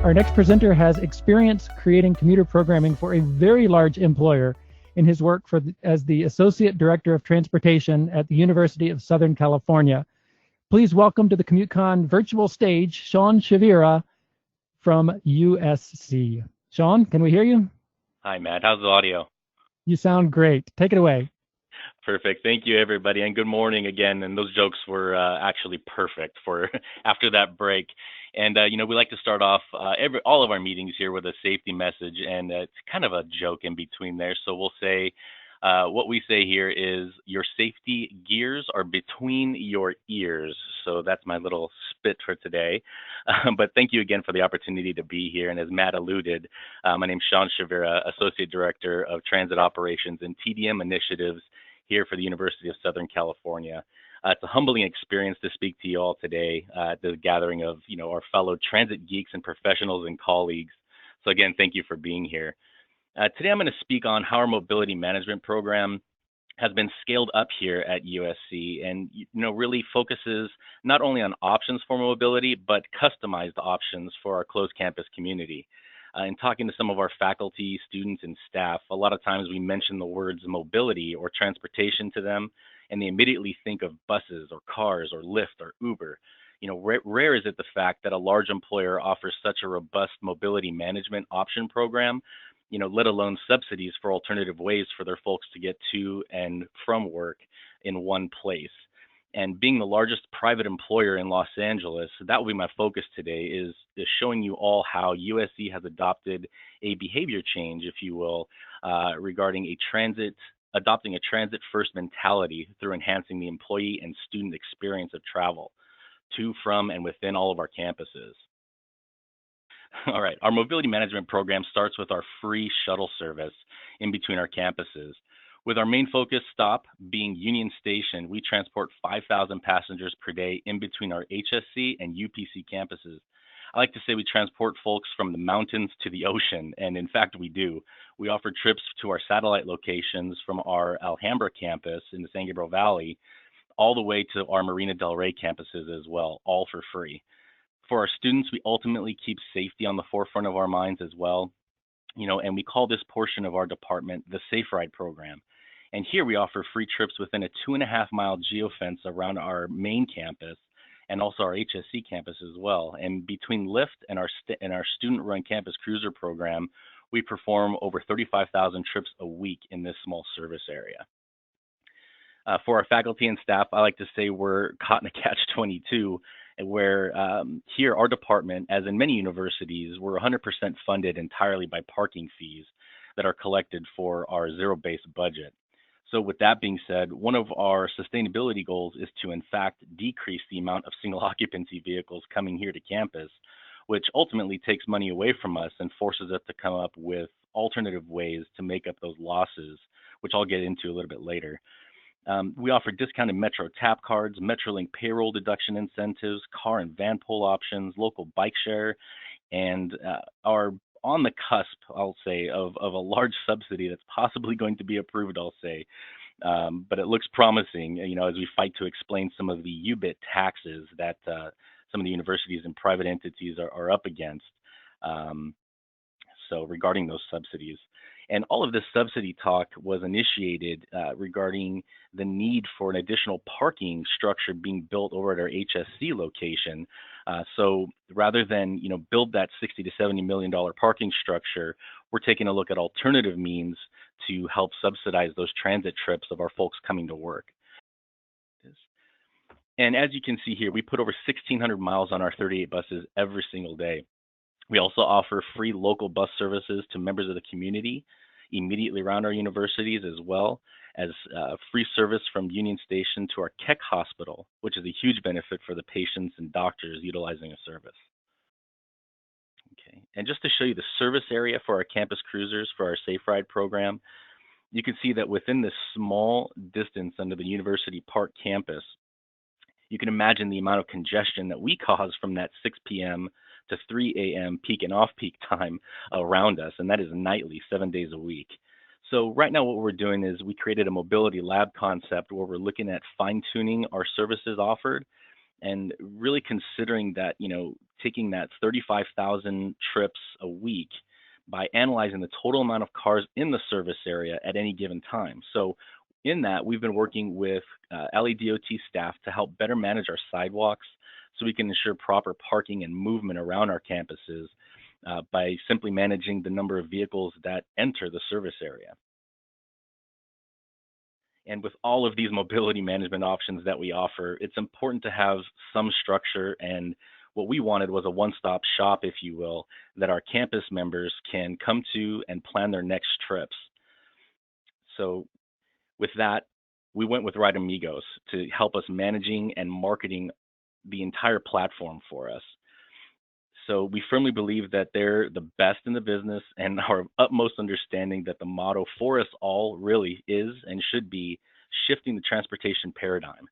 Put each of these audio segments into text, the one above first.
Our next presenter has experience creating commuter programming for a very large employer in his work as the Associate Director of Transportation at the University of Southern California. Please welcome to the CommuteCon virtual stage, Shawn Chavira from USC. Shawn, can we hear you? Hi, Matt. How's the audio? You sound great. Take it away. Perfect. Thank you, everybody, and good morning again. And those jokes were actually perfect for after that break. And we like to start off all of our meetings here with a safety message, and it's kind of a joke in between there. So we'll say what we say here is your safety gears are between your ears. So that's my little spit for today. But thank you again for the opportunity to be here. And as Matt alluded, my name's Shawn Chavira, Associate Director of Transit Operations and TDM Initiatives here for the University of Southern California. It's a humbling experience to speak to you all today at the gathering of our fellow transit geeks and professionals and colleagues. So again, thank you for being here. Today I'm going to speak on how our mobility management program has been scaled up here at USC and really focuses not only on options for mobility, but customized options for our closed campus community. In talking to some of our faculty, students, and staff, a lot of times we mention the words mobility or transportation to them, and they immediately think of buses or cars or Lyft or Uber. Rare is it the fact that a large employer offers such a robust mobility management option program, let alone subsidies for alternative ways for their folks to get to and from work in one place. And being the largest private employer in Los Angeles, that will be my focus today, is showing you all how USC has adopted a behavior change, if you will, regarding adopting a transit-first mentality through enhancing the employee and student experience of travel to, from, and within all of our campuses. All right, our mobility management program starts with our free shuttle service in between our campuses. With our main focus stop being Union Station, we transport 5,000 passengers per day in between our HSC and UPC campuses. I like to say we transport folks from the mountains to the ocean, and in fact we do. We offer trips to our satellite locations from our Alhambra campus in the San Gabriel Valley all the way to our Marina Del Rey campuses as well, all for free. For our students, we ultimately keep safety on the forefront of our minds as well, and we call this portion of our department the Safe Ride program. And here we offer free trips within a 2.5-mile geofence around our main campus and also our HSC campus as well. And between Lyft and our student-run campus cruiser program, we perform over 35,000 trips a week in this small service area. For our faculty and staff, I like to say we're caught in a catch-22, where here our department, as in many universities, we're 100% funded entirely by parking fees that are collected for our zero-based budget. So with that being said, one of our sustainability goals is to, in fact, decrease the amount of single occupancy vehicles coming here to campus, which ultimately takes money away from us and forces us to come up with alternative ways to make up those losses, which I'll get into a little bit later. We offer discounted Metro tap cards, Metrolink payroll deduction incentives, car and van pool options, local bike share, and are on the cusp, I'll say, of a large subsidy that's possibly going to be approved, I'll say. But it looks promising, as we fight to explain some of the UBIT taxes that some of the universities and private entities are up against. So regarding those subsidies. And all of this subsidy talk was initiated regarding the need for an additional parking structure being built over at our HSC location. So rather than build that $60 to $70 million parking structure, we're taking a look at alternative means to help subsidize those transit trips of our folks coming to work. And as you can see here, we put over 1,600 miles on our 38 buses every single day. We also offer free local bus services to members of the community immediately around our universities, as well as free service from Union Station to our Keck Hospital, which is a huge benefit for the patients and doctors utilizing a service. Okay, and just to show you the service area for our campus cruisers for our Safe Ride program, you can see that within this small distance under the University Park campus, you can imagine the amount of congestion that we cause from that 6 p.m. to 3 a.m. peak and off-peak time around us, and that is nightly, 7 days a week. So right now what we're doing is we created a mobility lab concept where we're looking at fine-tuning our services offered and really considering that, taking that 35,000 trips a week by analyzing the total amount of cars in the service area at any given time. So in that, we've been working with LADOT staff to help better manage our sidewalks so we can ensure proper parking and movement around our campuses by simply managing the number of vehicles that enter the service area. And with all of these mobility management options that we offer, it's important to have some structure. And what we wanted was a one-stop shop, if you will, that our campus members can come to and plan their next trips. So with that, we went with Ride Amigos to help us managing and marketing the entire platform for us. So we firmly believe that they're the best in the business, and our utmost understanding that the motto for us all really is and should be shifting the transportation paradigm.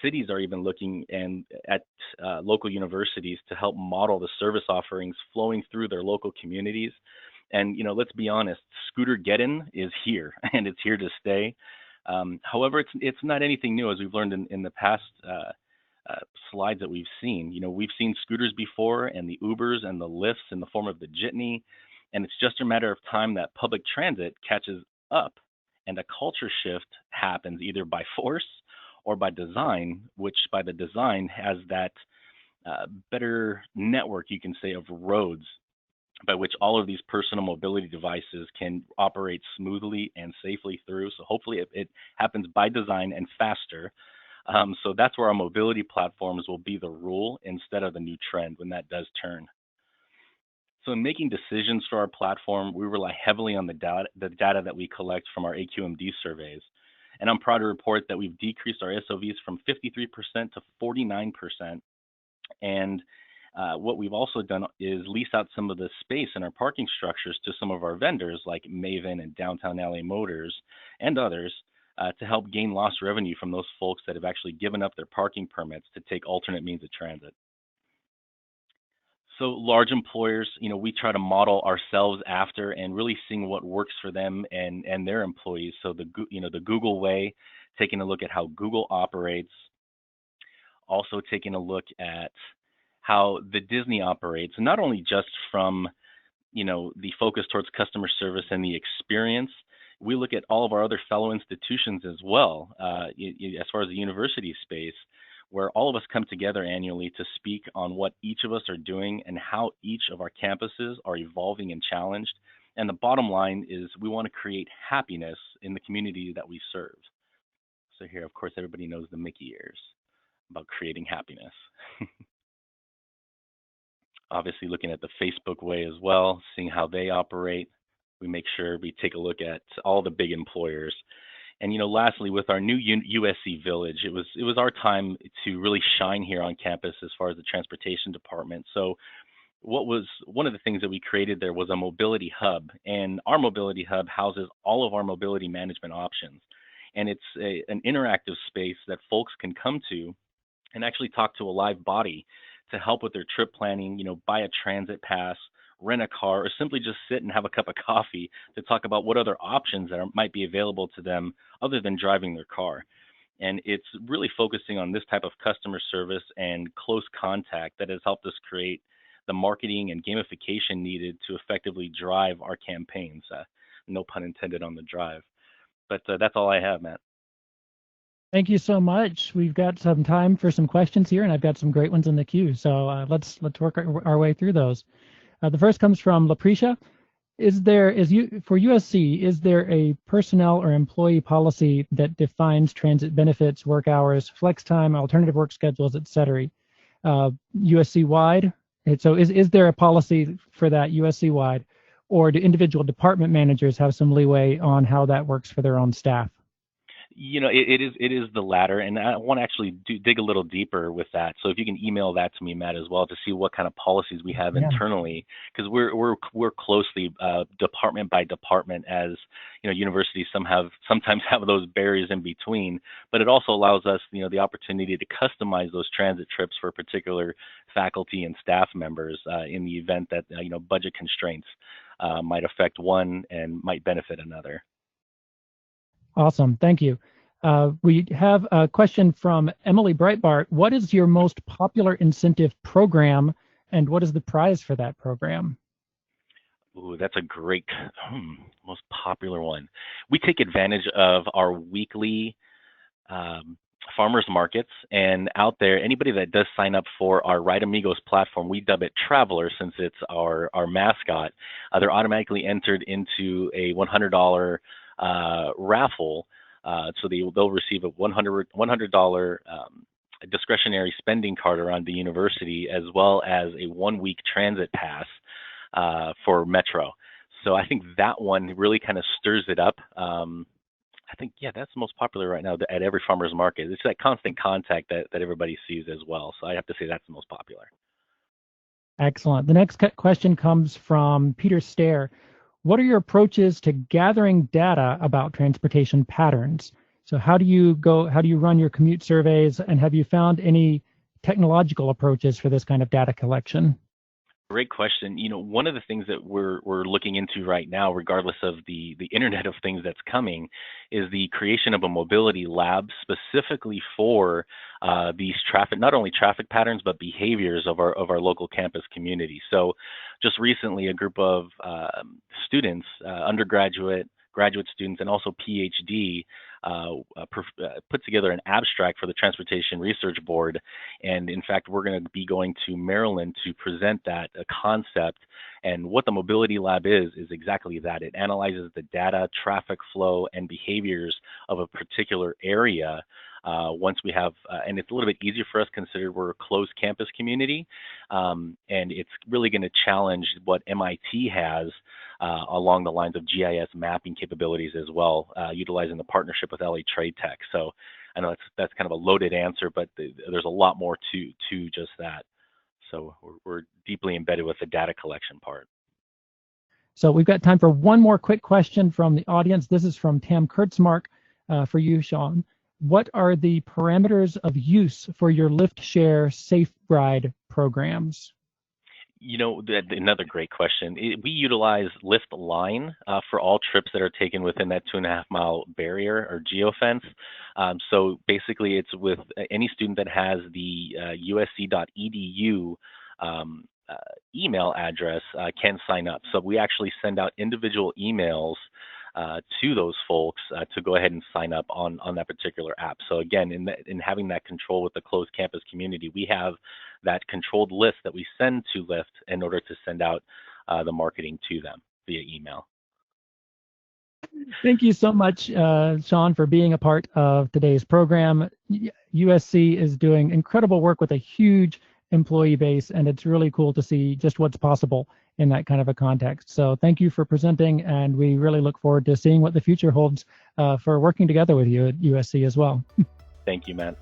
Cities are even looking at local universities to help model the service offerings flowing through their local communities. And let's be honest, scooter get-in is here, and it's here to stay. However, it's not anything new, as we've learned in the past slides that we've seen. We've seen scooters before, and the Ubers and the Lyfts in the form of the Jitney, and it's just a matter of time that public transit catches up and a culture shift happens either by force or by design, which by the design has that better network, you can say, of roads by which all of these personal mobility devices can operate smoothly and safely through. So hopefully it happens by design and faster. So that's where our mobility platforms will be the rule instead of the new trend when that does turn. So in making decisions for our platform, we rely heavily on the data that we collect from our AQMD surveys. And I'm proud to report that we've decreased our SOVs from 53% to 49%. And what we've also done is lease out some of the space in our parking structures to some of our vendors like Maven and Downtown LA Motors and others to help gain lost revenue from those folks that have actually given up their parking permits to take alternate means of transit. So large employers, we try to model ourselves after and really seeing what works for them and their employees. So the Google way, taking a look at how Google operates, also taking a look at how the Disney operates, not only just from the focus towards customer service and the experience. We look at all of our other fellow institutions as well, as far as the university space, where all of us come together annually to speak on what each of us are doing and how each of our campuses are evolving and challenged. And the bottom line is we want to create happiness in the community that we serve. So here, of course, everybody knows the Mickey ears about creating happiness. Obviously, looking at the Facebook way as well, seeing how they operate. We make sure we take a look at all the big employers. And lastly, with our new USC Village, it was our time to really shine here on campus as far as the transportation department. So one of the things that we created there was a mobility hub, and our mobility hub houses all of our mobility management options. And it's an interactive space that folks can come to and actually talk to a live body to help with their trip planning, buy a transit pass, rent a car, or simply just sit and have a cup of coffee to talk about what other options that might be available to them other than driving their car. And it's really focusing on this type of customer service and close contact that has helped us create the marketing and gamification needed to effectively drive our campaigns. No pun intended on the drive. But that's all I have, Matt. Thank you so much. We've got some time for some questions here, and I've got some great ones in the queue. So let's work our way through those. The first comes from Laprecia. For USC, is there a personnel or employee policy that defines transit benefits, work hours, flex time, alternative work schedules, et cetera, USC wide? And so is there a policy for that USC wide, or do individual department managers have some leeway on how that works for their own staff? It is the latter, and I want to actually dig a little deeper with that. So if you can email that to me, Matt, as well, to see what kind of policies we have internally, because we're closely department by department, as universities sometimes have those barriers in between. But it also allows us, the opportunity to customize those transit trips for particular faculty and staff members in the event that budget constraints might affect one and might benefit another. Awesome. Thank you. We have a question from Emily Breitbart. What is your most popular incentive program, and what is the prize for that program? Ooh, that's a great, most popular one. We take advantage of our weekly farmers markets, and out there, anybody that does sign up for our Right Amigos platform, we dub it Traveler since it's our mascot. They're automatically entered into a $100 raffle, so they'll receive a $100 discretionary spending card around the university, as well as a 1-week transit pass for Metro. So I think that one really kind of stirs it up. I think, yeah, that's the most popular right now at every farmer's market. It's that constant contact that everybody sees as well. So I have to say that's the most popular. Excellent. The next question comes from Peter Stair. What are your approaches to gathering data about transportation patterns? So how do you run your commute surveys, and have you found any technological approaches for this kind of data collection? Great question. One of the things that we're looking into right now, regardless of the Internet of Things that's coming, is the creation of a mobility lab specifically for these not only traffic patterns, but behaviors of our local campus community. So just recently, a group of students, undergraduate, graduate students, and also PhD, put together an abstract for the Transportation Research Board. And in fact, we're going to be going to Maryland to present that concept. And what the Mobility Lab is exactly that. It analyzes the data, traffic flow, and behaviors of a particular area. Once we have, and it's a little bit easier for us considering we're a closed campus community, and it's really going to challenge what MIT has along the lines of GIS mapping capabilities as well, utilizing the partnership with LA Trade Tech. So I know that's kind of a loaded answer, but there's a lot more to just that. So we're deeply embedded with the data collection part. So we've got time for one more quick question from the audience. This is from Tam Kurtzmark for you, Shawn. What are the parameters of use for your Lyft Share Safe Ride programs? Another great question. We utilize Lyft Line for all trips that are taken within that 2.5-mile barrier or geofence. So basically, it's with any student that has the usc.edu email address can sign up. So we actually send out individual emails to those folks to go ahead and sign up on that particular app. So again, in having that control with the closed campus community, we have that controlled list that we send to Lyft in order to send out the marketing to them via email. Thank you so much, Shawn, for being a part of today's program. USC is doing incredible work with a huge employee base, and it's really cool to see just what's possible in that kind of a context. So thank you for presenting, and we really look forward to seeing what the future holds for working together with you at USC as well. Thank you, Matt.